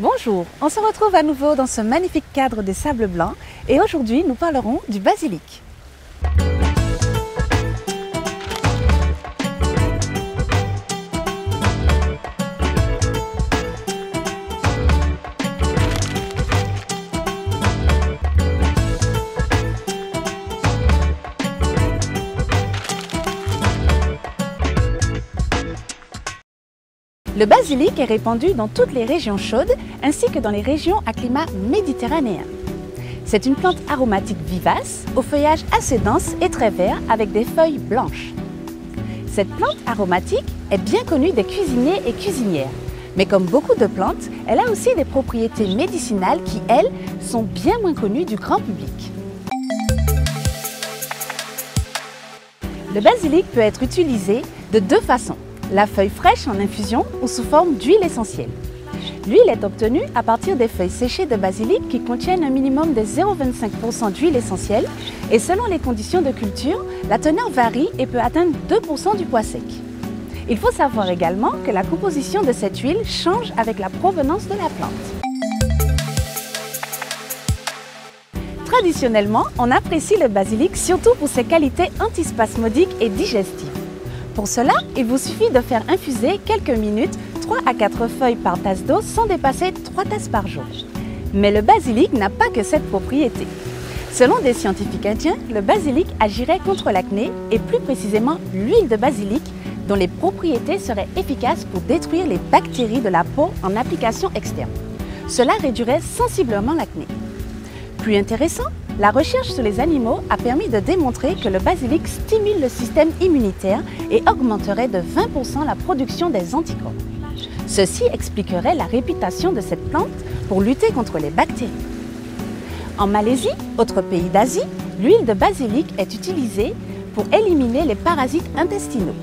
Bonjour, on se retrouve à nouveau dans ce magnifique cadre des sables blancs et aujourd'hui nous parlerons du basilic. Le basilic est répandu dans toutes les régions chaudes ainsi que dans les régions à climat méditerranéen. C'est une plante aromatique vivace, au feuillage assez dense et très vert avec des feuilles blanches. Cette plante aromatique est bien connue des cuisiniers et cuisinières, mais comme beaucoup de plantes, elle a aussi des propriétés médicinales qui, elles, sont bien moins connues du grand public. Le basilic peut être utilisé de deux façons. La feuille fraîche en infusion ou sous forme d'huile essentielle. L'huile est obtenue à partir des feuilles séchées de basilic qui contiennent un minimum de 0,25% d'huile essentielle et selon les conditions de culture, la teneur varie et peut atteindre 2% du pois sec. Il faut savoir également que la composition de cette huile change avec la provenance de la plante. Traditionnellement, on apprécie le basilic surtout pour ses qualités antispasmodiques et digestives. Pour cela, il vous suffit de faire infuser quelques minutes 3 à 4 feuilles par tasse d'eau sans dépasser 3 tasses par jour. Mais le basilic n'a pas que cette propriété. Selon des scientifiques indiens, le basilic agirait contre l'acné et plus précisément l'huile de basilic dont les propriétés seraient efficaces pour détruire les bactéries de la peau en application externe. Cela réduirait sensiblement l'acné. Plus intéressant, la recherche sur les animaux a permis de démontrer que le basilic stimule le système immunitaire et augmenterait de 20% la production des anticorps. Ceci expliquerait la réputation de cette plante pour lutter contre les bactéries. En Malaisie, autre pays d'Asie, l'huile de basilic est utilisée pour éliminer les parasites intestinaux,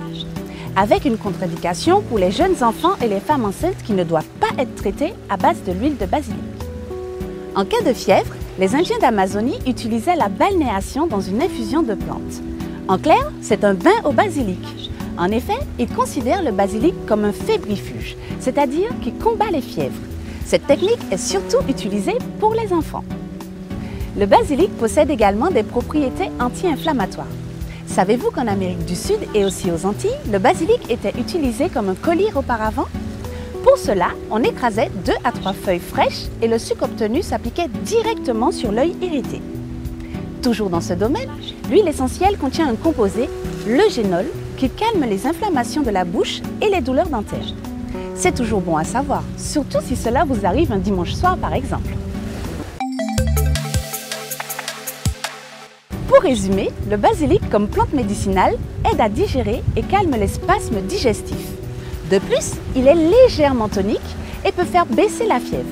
avec une contre-indication pour les jeunes enfants et les femmes enceintes qui ne doivent pas être traités à base de l'huile de basilic. En cas de fièvre, les Indiens d'Amazonie utilisaient la balnéation dans une infusion de plantes. En clair, c'est un bain au basilic. En effet, ils considèrent le basilic comme un fébrifuge, c'est-à-dire qui combat les fièvres. Cette technique est surtout utilisée pour les enfants. Le basilic possède également des propriétés anti-inflammatoires. Savez-vous qu'en Amérique du Sud et aussi aux Antilles, le basilic était utilisé comme un collyre auparavant? Pour cela, on écrasait 2 à 3 feuilles fraîches et le suc obtenu s'appliquait directement sur l'œil irrité. Toujours dans ce domaine, l'huile essentielle contient un composé, l'eugénol, qui calme les inflammations de la bouche et les douleurs dentaires. C'est toujours bon à savoir, surtout si cela vous arrive un dimanche soir par exemple. Pour résumer, le basilic comme plante médicinale aide à digérer et calme les spasmes digestifs. De plus, il est légèrement tonique et peut faire baisser la fièvre.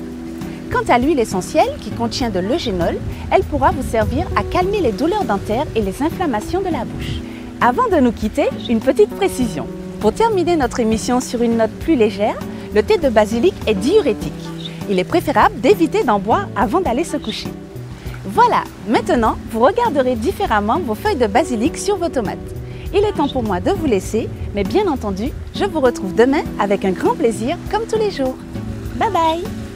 Quant à l'huile essentielle qui contient de l'eugénol, elle pourra vous servir à calmer les douleurs dentaires et les inflammations de la bouche. Avant de nous quitter, une petite précision. Pour terminer notre émission sur une note plus légère, le thé de basilic est diurétique. Il est préférable d'éviter d'en boire avant d'aller se coucher. Voilà, maintenant, vous regarderez différemment vos feuilles de basilic sur vos tomates. Il est temps pour moi de vous laisser, mais bien entendu, je vous retrouve demain avec un grand plaisir comme tous les jours. Bye bye!